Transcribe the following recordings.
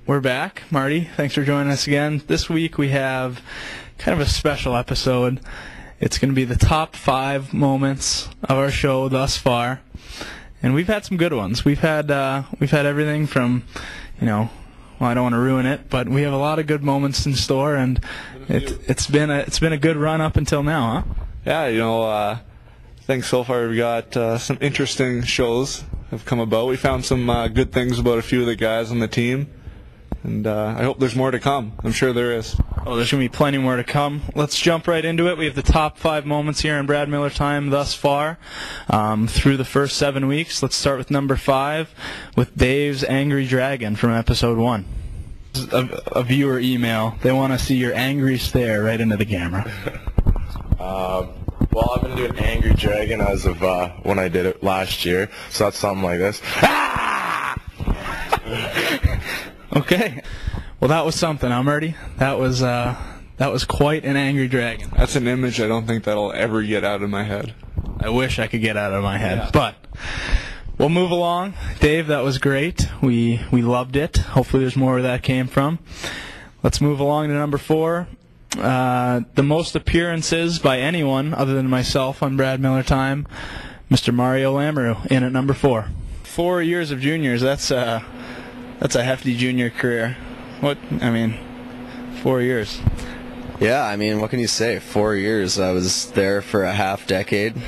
We're back. Marty, thanks for joining us again. This week we have kind of a special episode. It's going to be the top 5 moments of our show thus far, and we've had some good ones. We've had everything from, well, I don't want to ruin it, but we have a lot of good moments in store, and it's been a good run up until now, huh? Yeah, I think so far we got some interesting shows have come about. We found some good things about a few of the guys on the team, and I hope there's more to come. I'm sure there is. Oh, there's going to be plenty more to come. Let's jump right into it. We have the top 5 moments here in Brad Miller time thus far through the first 7 weeks. Let's start with number 5 with Dave's Angry Dragon from episode 1. A viewer email. They want to see your angry stare right into the camera. Well, I've been doing Angry Dragon as of when I did it last year, so that's something like this. Okay. Well, that was something, huh, Marty? That was quite an angry dragon. That's an image I don't think that'll ever get out of my head. I wish I could get out of my head, but we'll move along. Dave, that was great. We loved it. Hopefully there's more where that came from. Let's move along to number 4. The most appearances by anyone other than myself on Brad Miller time, Mr. Mario Lamoureux in at number 4. 4 years of juniors, that's a hefty junior career. 4 years. Yeah, what can you say? 4 years. I was there for a half decade.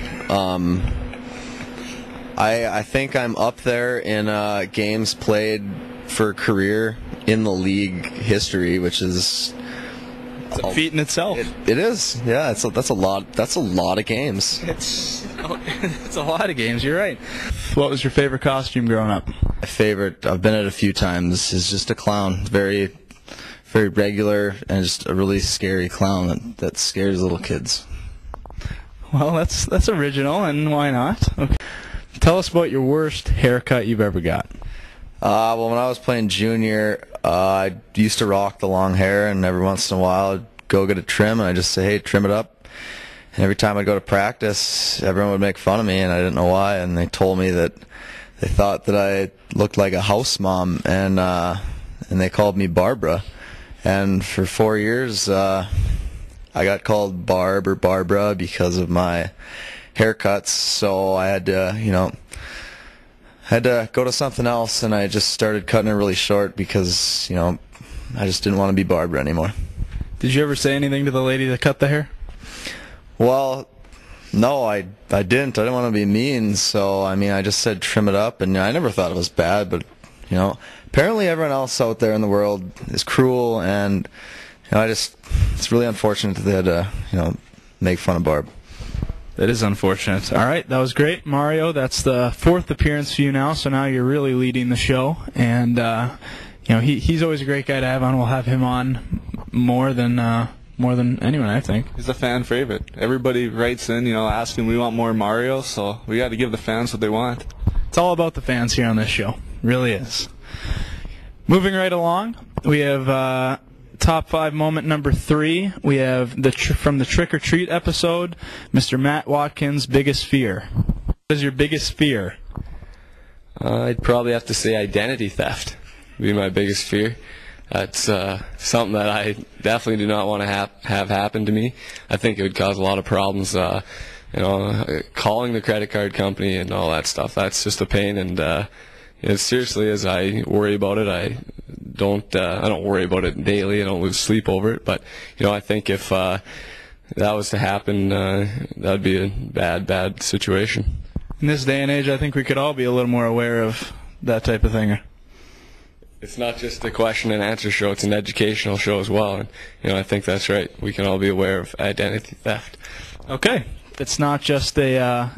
I think I'm up there in games played for career in the league history, which is it's a feat in itself. It is. Yeah, that's a lot. That's a lot of games. It's a lot of games. You're right. What was your favorite costume growing up? My favorite, I've been it a few times, is just a clown. Very, very regular and just a really scary clown that scares little kids. Well, that's original, and why not? Okay. Tell us about your worst haircut you've ever got. Well, when I was playing junior, I used to rock the long hair, and every once in a while I'd go get a trim, and I'd just say, hey, trim it up. And every time I'd go to practice, everyone would make fun of me, and I didn't know why, and they told me that they thought that I looked like a house mom, and they called me Barbara. And for 4 years, I got called Barb or Barbara because of my haircuts, so I had to go to something else, and I just started cutting it really short because, I just didn't want to be Barbara anymore. Did you ever say anything to the lady that cut the hair? Well, no, I didn't. I didn't want to be mean, so, I just said trim it up, and I never thought it was bad, but, apparently everyone else out there in the world is cruel, and, it's really unfortunate that they had to, make fun of Barb. That is unfortunate. All right, that was great. Mario, that's the 4th appearance for you now, so now you're really leading the show. And, he's always a great guy to have on. We'll have him on more than anyone, I think. He's a fan favorite. Everybody writes in, asking we want more Mario, so we got to give the fans what they want. It's all about the fans here on this show. It really is. Moving right along, we have top 5 moment number 3. We have from the Trick or Treat episode, Mr. Matt Watkins' biggest fear. What is your biggest fear? I'd probably have to say identity theft would be my biggest fear. That's something that I definitely do not want to have happen to me. I think it would cause a lot of problems, calling the credit card company and all that stuff. That's just a pain, and seriously, as I worry about it, I don't worry about it daily. I don't lose sleep over it, but I think if that was to happen, that'd be a bad situation. In this day and age, I think we could all be a little more aware of that type of thing. It's not just a question and answer show; it's an educational show as well. And I think that's right. We can all be aware of identity theft. Okay. It's not just a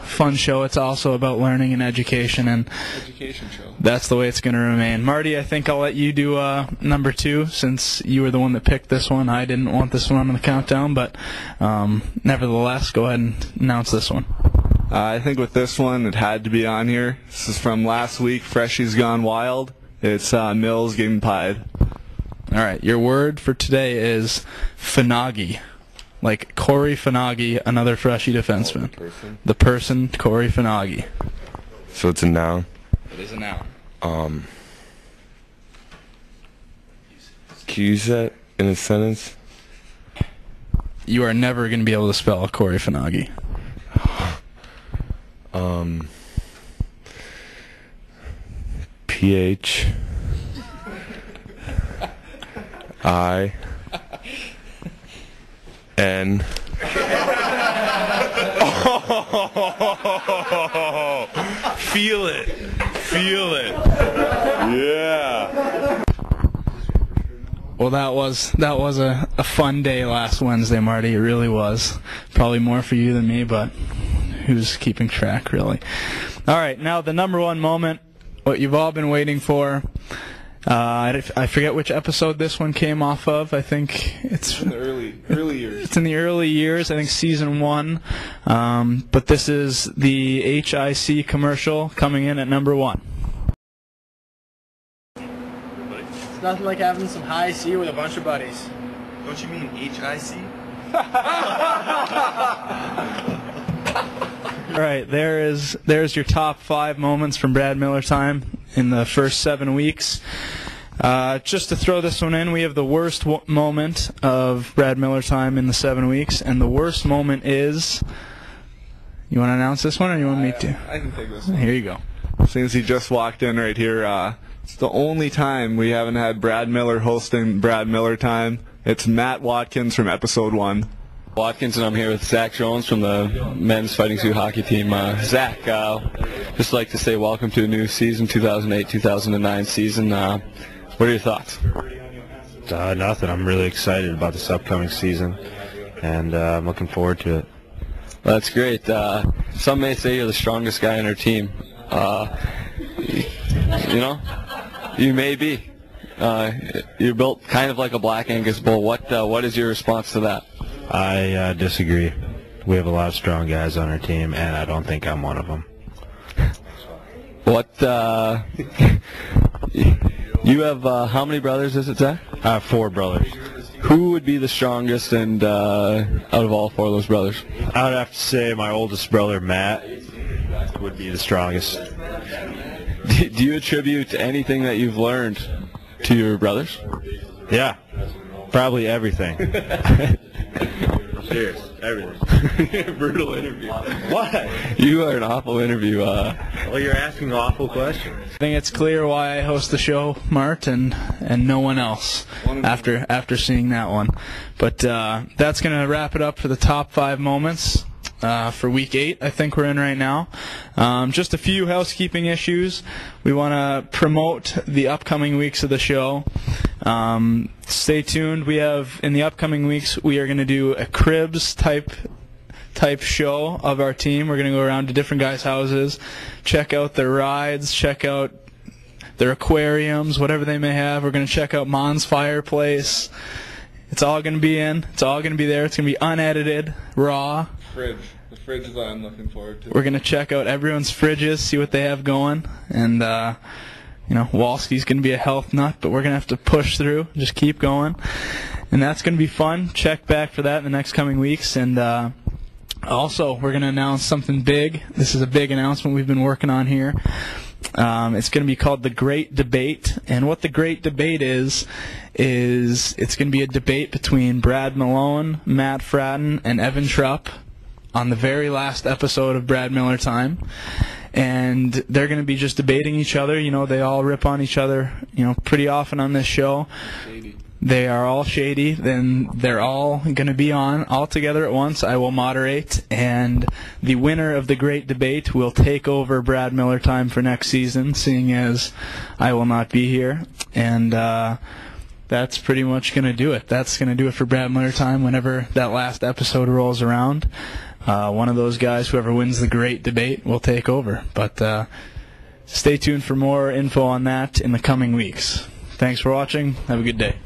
fun show. It's also about learning and education, and education show. That's the way it's going to remain. Marty, I think I'll let you do number 2 since you were the one that picked this one. I didn't want this one on the countdown, but nevertheless, go ahead and announce this one. I think with this one, it had to be on here. This is from last week. Freshies Gone Wild. It's Mills getting pied. All right, your word for today is Finagi. Like Corey Finagi, another Freshie defenseman. The person, Corey Finagi. So it's a noun? It is a noun. Can you use that in a sentence? You are never going to be able to spell Corey Finagi. PHIN. Feel it. Feel it. Yeah. Well, that was a fun day last Wednesday, Marty. It really was. Probably more for you than me, but who's keeping track, really? All right, now the number one moment, what you've all been waiting for. I forget which episode this one came off of. I think it's in the early years. It's in the early years. I think season 1. But this is the HIC commercial coming in at number 1. It's nothing like having some high C with a bunch of buddies. Don't you mean HIC? All right, there's your top 5 moments from Brad Miller time in the first 7 weeks. Just to throw this one in, we have the worst moment of Brad Miller time in the 7 weeks, and the worst moment is... You want to announce this one, or you want me to? I can take this one. Here you go. Since he just walked in right here, it's the only time we haven't had Brad Miller hosting Brad Miller time. It's Matt Watkins from episode 1. Watkins, and I'm here with Zach Jones from the men's fighting suit hockey team. Zach, just like to say welcome to a new season, 2008-2009 season. What are your thoughts? Nothing. I'm really excited about this upcoming season, and I'm looking forward to it. Well, that's great. Some may say you're the strongest guy on our team. You know, you may be. You're built kind of like a Black Angus bull. What is your response to that? I disagree. We have a lot of strong guys on our team, and I don't think I'm one of them. What, you have, how many brothers is it, Zach? 4 brothers. Who would be the strongest and out of all 4 of those brothers? I would have to say my oldest brother, Matt, would be the strongest. Do you attribute anything that you've learned to your brothers? Yeah, probably everything. Cheers. Everything. Brutal interview. What? You are an awful interview. Well, you're asking awful questions. I think it's clear why I host the show, Mart, and no one else after seeing that one. But that's going to wrap it up for the top 5 moments for Week 8, I think we're in right now. Just a few housekeeping issues. We want to promote the upcoming weeks of the show. Stay tuned. We have, in the upcoming weeks, we are going to do a cribs type show of our team. We're going to go around to different guys' houses, check out their rides, check out their aquariums, whatever they may have. We're going to check out Mon's fireplace. It's all going to be in. It's all going to be there. It's going to be unedited, raw. The fridge is what I'm looking forward to. We're going to check out everyone's fridges, see what they have going. And, Walski's going to be a health nut, but we're going to have to push through, just keep going. And that's going to be fun. Check back for that in the next coming weeks. And also, we're going to announce something big. This is a big announcement we've been working on here. It's going to be called The Great Debate. And what The Great Debate is it's going to be a debate between Brad Malone, Matt Fratton, and Evan Trupp on the very last episode of Brad Miller Time. And they're going to be just debating each other. You know, they all rip on each other, pretty often on this show. Shady. They are all shady. Then they're all going to be on all together at once. I will moderate. And the winner of the great debate will take over Brad Miller Time for next season, seeing as I will not be here. And that's pretty much going to do it. That's going to do it for Brad Miller Time whenever that last episode rolls around. One of those guys, whoever wins the great debate, will take over. But stay tuned for more info on that in the coming weeks. Thanks for watching. Have a good day.